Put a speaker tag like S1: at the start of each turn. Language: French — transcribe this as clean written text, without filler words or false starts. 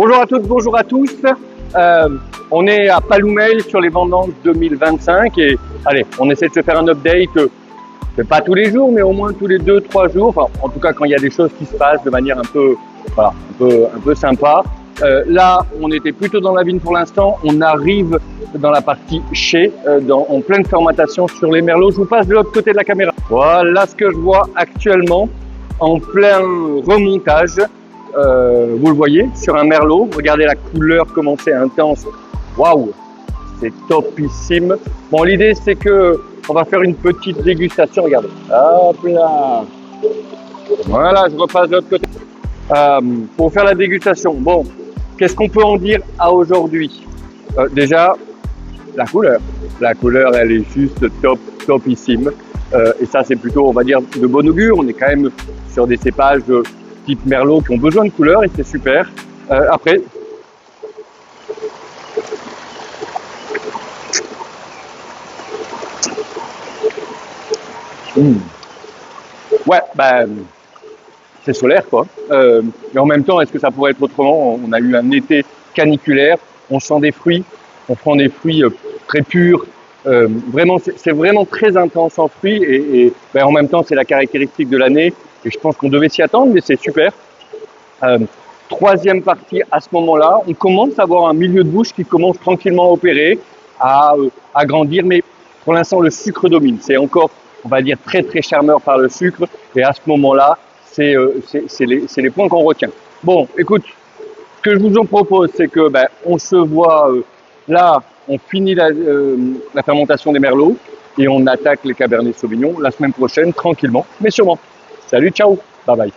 S1: Bonjour à toutes, bonjour à tous. On est à Paloumel sur les vendanges 2025 et allez, on essaie de se faire un update, pas tous les jours, mais au moins tous les 2-3 jours. Enfin, en tout cas, quand il y a des choses qui se passent de manière un peu sympa. Là, on était plutôt dans la vigne pour l'instant. On arrive dans la partie chai, en pleine fermentation sur les merlots. Je vous passe de l'autre côté de la caméra. Voilà ce que je vois actuellement en plein remontage. Vous le voyez sur un merlot. Regardez la couleur, comment c'est intense. Waouh, c'est topissime. Bon, l'idée c'est que on va faire une petite dégustation. Regardez. Hop là. Voilà, je repasse de l'autre côté. Pour faire la dégustation. Bon, qu'est-ce qu'on peut en dire à aujourd'hui? Déjà, la couleur. La couleur, elle est juste topissime. Et ça, c'est plutôt, on va dire, de bon augure. On est quand même sur des cépages de type merlot qui ont besoin de couleur et c'est super. Après, ouais, c'est solaire quoi. Mais en même temps, est-ce que ça pourrait être autrement? On a eu un été caniculaire, on sent des fruits, on prend des fruits très purs. Vraiment, c'est vraiment très intense en fruits et en même temps, c'est la caractéristique de l'année. Et je pense qu'on devait s'y attendre, mais c'est super. Troisième partie, à ce moment-là, on commence à avoir un milieu de bouche qui commence tranquillement à opérer, à grandir, mais pour l'instant, le sucre domine. C'est encore, on va dire, très charmeur par le sucre. Et à ce moment-là, c'est les points qu'on retient. Bon, écoute, ce que je vous en propose, c'est que on se voit là, on finit la fermentation des merlots et on attaque les cabernets sauvignons la semaine prochaine, tranquillement, mais sûrement. Salut, ciao, bye bye.